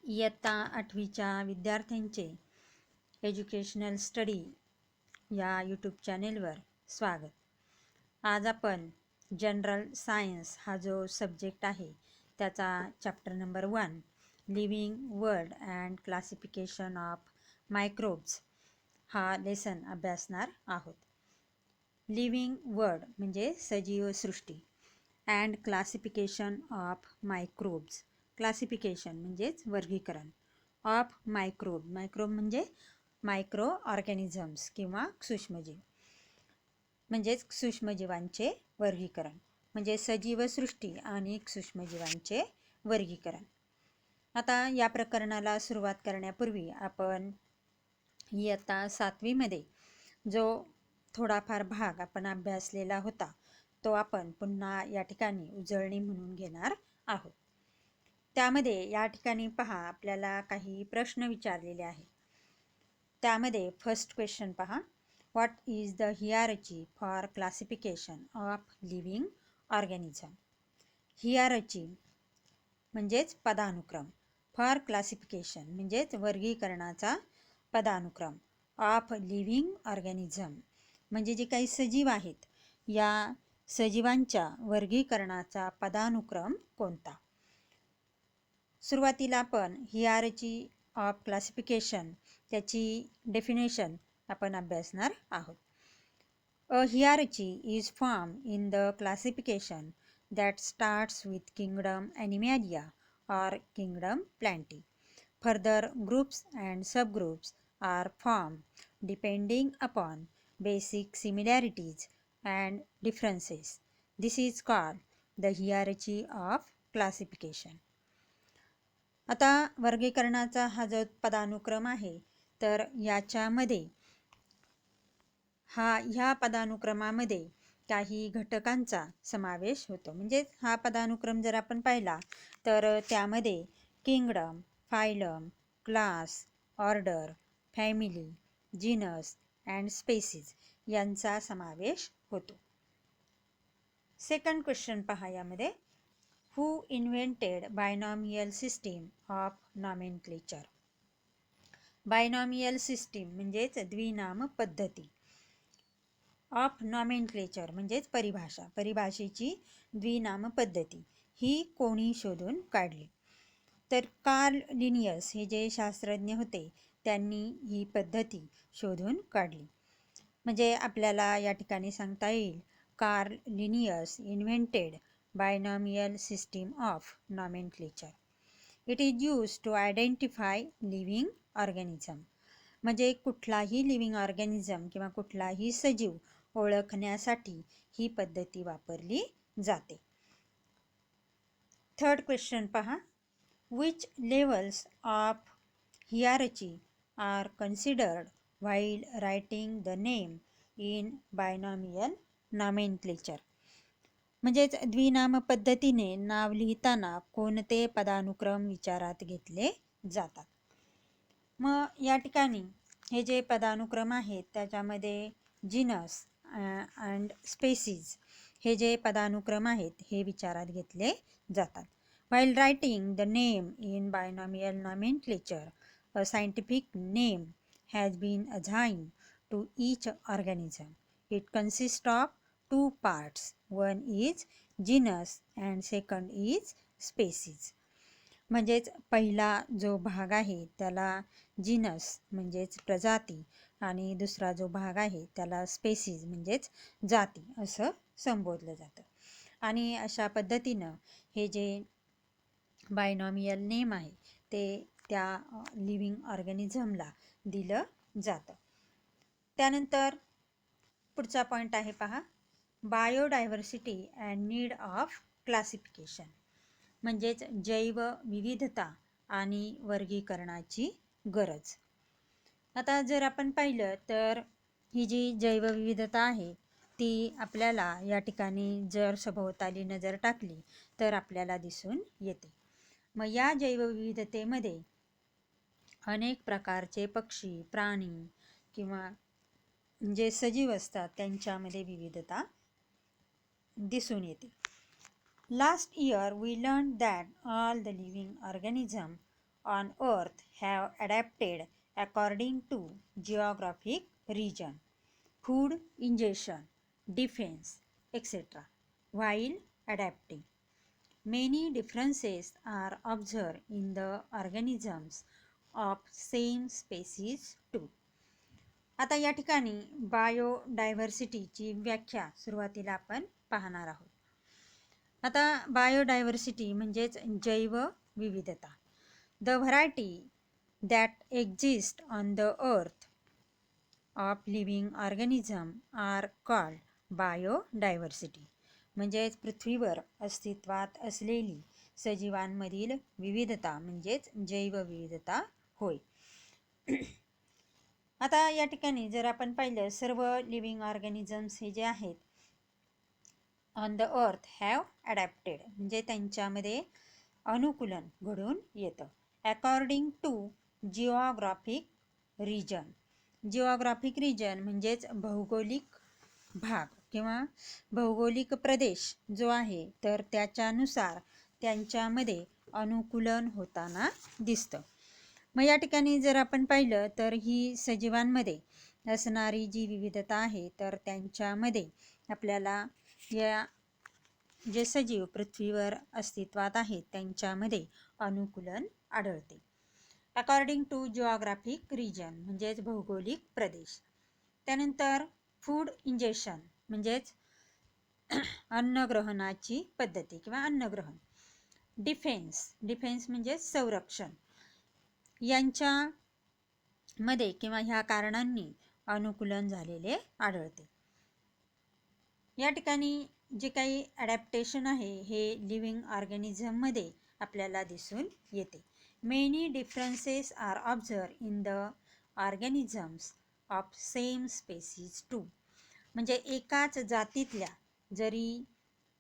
इयत्ता 8वीच्या विद्यार्थ्यांचे educational study या यूट्यूब चॅनेलवर स्वागत. आज आपण जनरल सायन्स हा जो सब्जेक्ट आहे त्याचा chapter number 1 living world and classification of microbes हा लेसन अभ्यासणार आहोत. लिव्हिंग वर्ल्ड म्हणजे सजीव सृष्टी and classification of microbes, classification म्हणजेच वर्गीकरण, ऑफ मायक्रोब, मायक्रोब म्हणजे मायक्रो ऑर्गॅनिझम्स किंवा सूक्ष्मजीव, म्हणजेच सूक्ष्मजीवांचे वर्गीकरण, म्हणजे सजीव सृष्टी आणि सूक्ष्मजीवांचे वर्गीकरण. आता या प्रकरणाला सुरुवात करण्यापूर्वी आपण इयत्ता 7वीमध्ये जो थोडाफार भाग आपण अभ्यासलेला होता तो आपण पुन्हा या ठिकाणी उजळणी म्हणून घेणार आहोत. त्यामध्ये या ठिकाणी पहा आपल्याला काही प्रश्न विचारलेले आहेत. त्यामध्ये फर्स्ट क्वेश्चन पहा, what is the hierarchy for classification of living organism. Hierarchy म्हणजेच पदानुक्रम, फॉर क्लासिफिकेशन म्हणजेच वर्गीकरणाचा पदानुक्रम, ऑफ लिव्हिंग ऑर्गॅनिझम म्हणजे जे काही सजीव आहेत या सजीवांच्या वर्गीकरणाचा पदानुक्रम कोणता. सुरुवातीला आपण हियारची ऑफ क्लासिफिकेशन त्याची डेफिनेशन आपण अभ्यासणार आहोत. A hierarchy is form in the classification that starts with kingdom Animalia or kingdom Plantae. Further groups and subgroups are formed depending upon basic similarities and differences. This is called the hierarchy of classification. आता वर्गीकरणाचा हा जो पदानुक्रम आहे तर याच्यामध्ये ह्या पदानुक्रमामध्ये काही घटकांचा समावेश होतो. म्हणजे हा पदानुक्रम जर आपण पाहिला तर त्यामध्ये kingdom, phylum, class, order, family, genus and species यांचा समावेश होतो. सेकंड क्वेश्चन पहा यामध्ये, who invented binomial system of nomenclature. Binomial system म्हणजेच द्विनाम पद्धती, ऑफ नॉमेनक्लेचर म्हणजेच परिभाषा, परिभाषेची द्विनाम पद्धती ही कोणी शोधून काढली. तर कार्ल लिनियस हे जे शास्त्रज्ञ होते त्यांनी ही पद्धती शोधून काढली. म्हणजे आपल्याला या ठिकाणी सांगता येईल Carl Linnaeus invented binomial system of nomenclature. It is use to identify living organism. म्हणजे कुठलाही लिव्हिंग ऑर्गॅनिझम किंवा कुठलाही सजीव ओळखण्यासाठी ही पद्धती वापरली जाते. थर्ड क्वेश्चन पहा, which levels of hierarchy are considered while writing the name in binomial nomenclature. म्हणजेच द्विनाम पद्धतीने नाव लिहिताना कोणते पदानुक्रम विचारात घेतले जातात. मग या ठिकाणी हे जे पदानुक्रम आहेत त्याच्यामध्ये जीनस अँड स्पेसीज हे जे पदानुक्रम आहेत हे विचारात घेतले जातात. While writing the name in binomial nomenclature a scientific name has been assigned to each organism. It consist of 2 parts. One is genus and second is species. म्हणजेच पहिला जो भाग आहे त्याला जीनस म्हणजेच प्रजाती आणि दुसरा जो भाग आहे त्याला स्पेसीज म्हणजेच जाती असं संबोधलं जातं. आणि अशा पद्धतीनं हे जे बायनॉमियल नेम आहे ते त्या लिव्हिंग ऑर्गॅनिझमला दिलं जातं. त्यानंतर पुढचा पॉईंट आहे पहा, biodiversity and need of classification. म्हणजेच जैवविविधता आणि वर्गीकरणाची गरज. आता जर आपण पाहिलं तर ही जी जैवविविधता आहे ती आपल्याला या ठिकाणी जर सभोवताली नजर टाकली तर आपल्याला दिसून येते. मग या जैवविविधतेमध्ये अनेक प्रकारचे पक्षी, प्राणी किंवा जे सजीव असतात त्यांच्यामध्ये विविधता दिसून येते. Last year we learned that all the living organisms on Earth have adapted according to geographic region, food ingestion, defense, etc. while adapting. Many differences are observed in the organisms of same species too. आता या ठिकाणी बायोडायव्हर्सिटीची व्याख्या सुरुवातीला आपण पाहणार आहोत. आता biodiversity म्हणजेच जैवविविधता. The variety that exist on the earth of living organism are called biodiversity. म्हणजेच पृथ्वीवर अस्तित्वात असलेली सजीवांमधील विविधता म्हणजेच जैवविविधता होय. आता या ठिकाणी जर आपण पाहिलं, सर्व लिव्हिंग ऑर्गॅनिझम्स हे जे आहेत on the earth have adapted म्हणजे त्यांच्यामध्ये अनुकूलन घडून येतं. According to geographic region. Geographic region म्हणजेच भौगोलिक भाग किंवा भौगोलिक प्रदेश जो आहे, तर त्याच्यानुसार त्यांच्यामध्ये अनुकूलन होताना दिसतं. मग या ठिकाणी जर आपण पाहिलं तर ही सजीवांमध्ये असणारी जी विविधता आहे, तर त्यांच्यामध्ये आपल्याला या जे सजीव पृथ्वीवर अस्तित्वात आहेत त्यांच्यामध्ये अनुकूलन आढळते. अकॉर्डिंग टू जिओग्राफिक रिजन म्हणजेच भौगोलिक प्रदेश. त्यानंतर फूड इंजेक्शन म्हणजेच अन्नग्रहणाची पद्धती किंवा अन्नग्रहण. डिफेन्स म्हणजे संरक्षण. यांच्यामध्ये किंवा ह्या कारणांनी अनुकूलन झालेले आढळते. या ठिकाणी जे काही ॲडॅप्टेशन आहे हे लिव्हिंग ऑर्गॅनिझममध्ये आपल्याला दिसून येते. Many differences are observe in the organisms of same species too. म्हणजे एकाच जातीतल्या जरी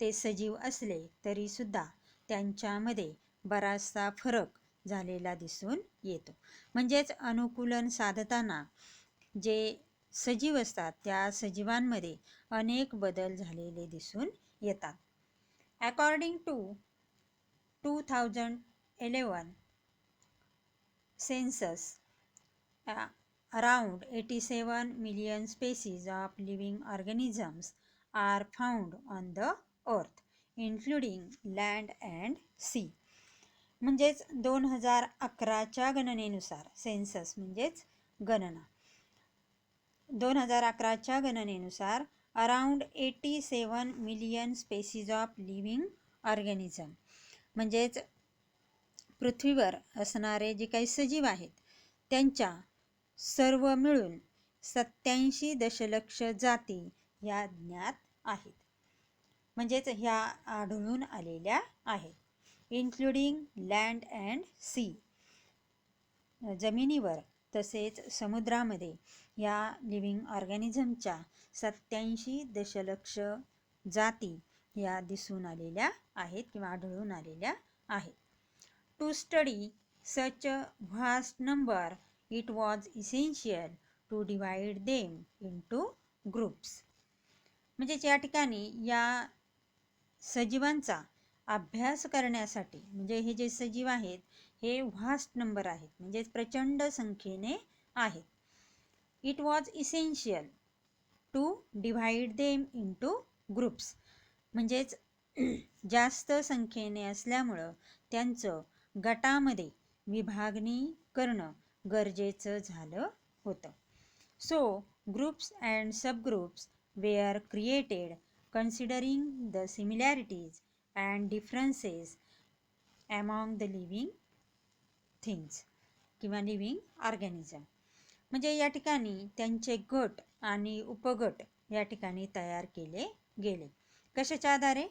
ते सजीव असले तरीसुद्धा त्यांच्यामध्ये बराचसा फरक झालेला दिसून येतो. म्हणजेच अनुकूलन साधताना जे सजीव असतात त्या सजीवांमध्ये अनेक बदल झालेले दिसून येतात. According to 2011 census, around 87 million species of living organisms are found on the earth, including land and sea. म्हणजेच 2011च्या गणनेनुसार, सेन्सस म्हणजेच गणना, 2011च्या गणनेनुसार around 87 million species of living organism म्हणजेच पृथ्वीवर असणारे जे काही सजीव आहेत त्यांच्या सर्व मिळून 87 दशलक्ष जाती या ज्ञात आहेत. म्हणजेच ह्या आढळून आलेल्या आहेत. इन्क्लुडिंग लँड अँड सी, जमिनीवर तसेच समुद्रामध्ये या लिव्हिंग ऑर्गॅनिझमच्या 87 दशलक्ष जाती या दिसून आलेल्या आहेत किंवा आढळून आलेल्या आहेत. To study such a vast number it was essential to divide them into groups. म्हणजेच या ठिकाणी या सजीवांचा अभ्यास करण्यासाठी, म्हणजे हे जे सजीव आहेत हे व्हास्ट नंबर आहेत म्हणजेच प्रचंड संख्येने आहेत. It was essential to divide them into groups म्हणजेच जास्त संख्येने असल्यामुळं त्यांचं गटामध्ये विभागणी करणं गरजेचं झालं होतं. So groups and subgroups were created considering the similarities and differences among the living things किंवा लिव्हिंग ऑर्गॅनिझम. म्हणजे या ठिकाणी त्यांचे गट आणि उपगट या ठिकाणी तयार केले गेले. कशाच्या आधारे?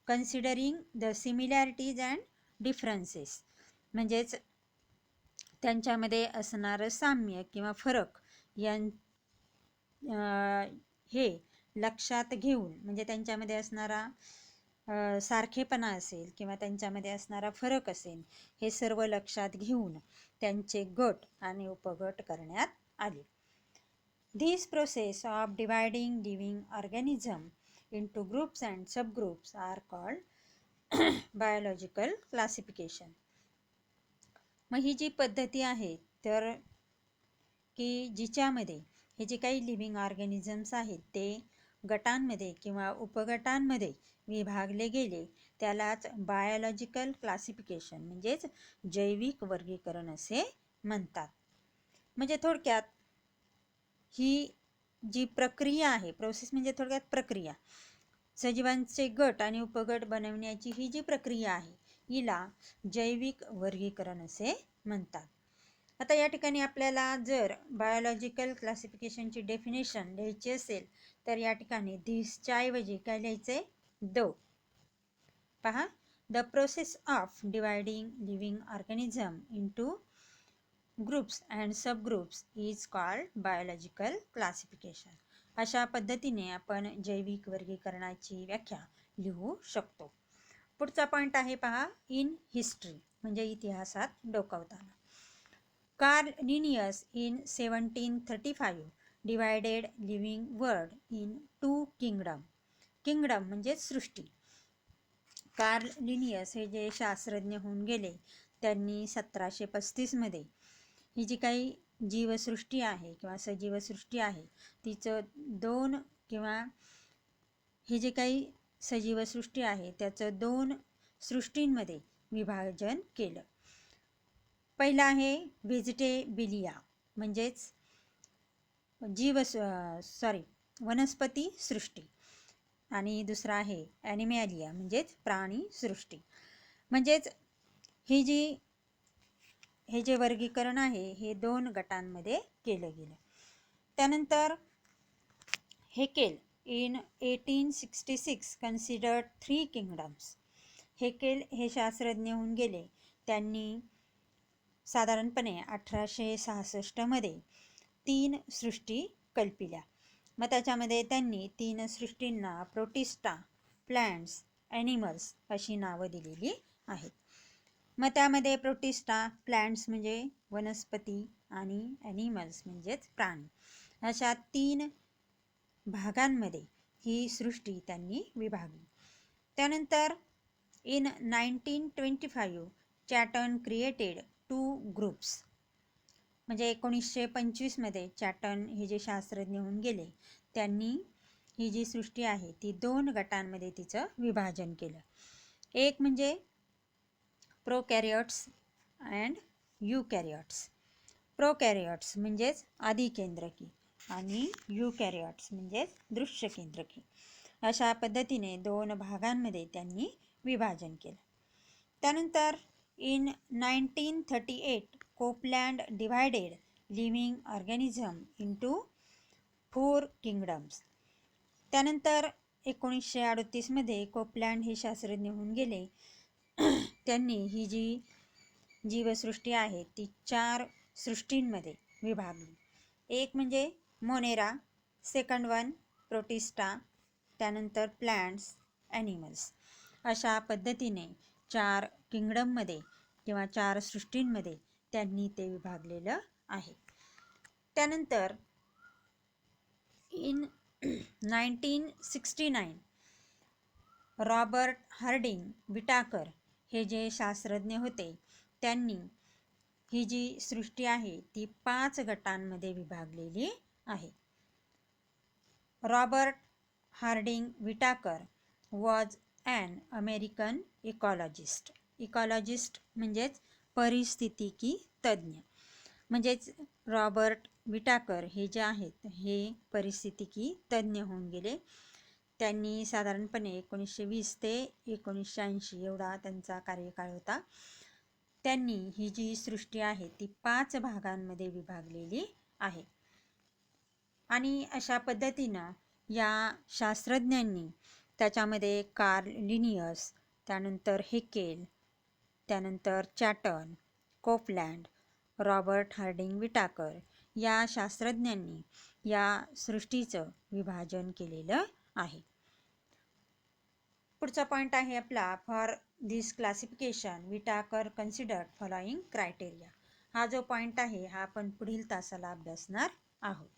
Considering the similarities and differences म्हणजेच त्यांच्यामध्ये असणारं साम्य किंवा फरक हे लक्षात घेऊन, म्हणजे त्यांच्यामध्ये असणारा सारखेपणा असेल किंवा त्यांच्यामध्ये असणारा फरक असेल हे सर्व लक्षात घेऊन त्यांचे गट आणि उपगट करण्यात आले. This process of dividing living organism into groups and subgroups are called biological classification. मग ही जी पद्धती आहे तर की जिच्यामध्ये हे जे काही लिव्हिंग ऑर्गॅनिझम्स आहेत ते गटांमध्ये किंवा उपगटांमध्ये विभागले गेले त्यालाच बायोलॉजिकल क्लासिफिकेशन म्हणजेच जैविक वर्गीकरण असे म्हणतात. म्हणजे थोडक्यात ही जी प्रक्रिया आहे, प्रोसेस म्हणजे थोडक्यात प्रक्रिया, सजीवांचे गट आणि उपगट बनवण्याची ही जी प्रक्रिया आहे हिला जैविक वर्गीकरण असे म्हणतात. आता या ठिकाणी आपल्याला जर बायोलॉजिकल क्लासिफिकेशनची डेफिनेशन लिहायची असेल तर या ठिकाणी धिसच्या ऐवजी काय लिहायचे, द. पहा, the process of dividing living organism into groups and subgroups is called biological classification. अशा पद्धतीने आपण जैविक वर्गीकरणाची व्याख्या लिहू शकतो. पुढचा पॉईंट आहे पहा, इन हिस्ट्री म्हणजे इतिहासात डोकावताना. Carl Linnaeus in 1735 divided living world in two kingdom. Kingdom म्हणजे सृष्टी. कार्ल लिनियस हे जे शास्त्रज्ञ होऊन गेले त्यांनी 1735 मध्ये ही जी काही जीवसृष्टी आहे किंवा सजीवसृष्टी आहे तिचं दोन किंवा हे जे काही सजीवसृष्टी आहे त्याचं दोन सृष्टींमध्ये विभाजन केलं. पहिला आहे व्हेजिटेबिलिया म्हणजेच वनस्पती सृष्टी आणि दुसरा आहे ॲनिमॅलिया म्हणजेच प्राणी सृष्टी. म्हणजेच हे जे वर्गीकरण आहे हे दोन गटांमध्ये केलं गेलं. त्यानंतर Haeckel in 1866 considered 3 kingdoms. Haeckel हे शास्त्रज्ञ होऊन गेले त्यांनी साधारणपणे 1866 मध्ये 3 सृष्टी कल्पिल्या. मग त्याच्यामध्ये त्यांनी 3 सृष्टींना प्रोटिस्टा, प्लॅन्ट्स, ॲनिमल्स अशी नावं दिलेली आहेत. मग त्यामध्ये प्रोटिस्टा, प्लॅन्ट्स म्हणजे वनस्पती आणि ॲनिमल्स म्हणजेच प्राणी अशा 3 भागांमध्ये ही सृष्टी त्यांनी विभागली. त्यानंतर इन 1925 चॅटन क्रिएटेड 2 ग्रुप्स. म्हणजे 1925 मध्ये चॅटन हे जे शास्त्रज्ञ होऊन गेले त्यांनी ही जी सृष्टी आहे ती 2 गटांमध्ये तिचं विभाजन केलं. एक म्हणजे प्रोकॅरियोट्स अँड यूकॅरियोट्स. प्रोकॅरियोट्स म्हणजेच आदिकेंद्रकी आणि यूकॅरियोट्स म्हणजेच दृश्यकेंद्रकी अशा पद्धतीने 2 भागांमध्ये त्यांनी विभाजन केलं. त्यानंतर in 1938 Copeland divided living organism into 4 kingdoms. त्यानंतर 1938 मध्ये कोपलँड हे शास्त्रज्ञ होऊन गेले त्यांनी ही जी जीवसृष्टी आहे ती 4 सृष्टींमध्ये विभागली. एक म्हणजे मोनेरा, सेकंड वन प्रोटिस्टा, त्यानंतर प्लॅन्ट्स, ॲनिमल्स अशा पद्धतीने 4 किंगडममध्ये किंवा 4 सृष्टींमध्ये त्यांनी ते विभागलेलं आहे. त्यानंतर इन 1969 रॉबर्ट हार्डिंग विटाकर हे जे शास्त्रज्ञ होते त्यांनी ही जी सृष्टी आहे ती 5 गटांमध्ये विभागलेली आहे. Robert Harding Whittaker was an American ecologist. Ecologist म्हणजेच परिस्थितिकी तज्ज्ञ. म्हणजेच रॉबर्ट विटाकर हे जे आहेत हे परिस्थितिकी तज्ज्ञ होऊन गेले. त्यांनी साधारणपणे 1920 ते 1980 एवढा त्यांचा कार्यकाळ होता. त्यांनी ही जी सृष्टी आहे ती 5 भागांमध्ये विभागलेली आहे. आणि अशा पद्धतीनं या शास्त्रज्ञांनी त्याच्यामध्ये कार्ल लिनियस, त्यानंतर हेकेल, त्यानंतर चॅटन, कोपलँड, रॉबर्ट हार्डिंग विटाकर या शास्त्रज्ञांनी या सृष्टीचं विभाजन केलेलं आहे. पुढचा पॉईंट आहे आपला, for this classification Whittaker considered following criteria. हा जो पॉईंट आहे हा आपण पुढील तासाला अभ्यासणार आहोत.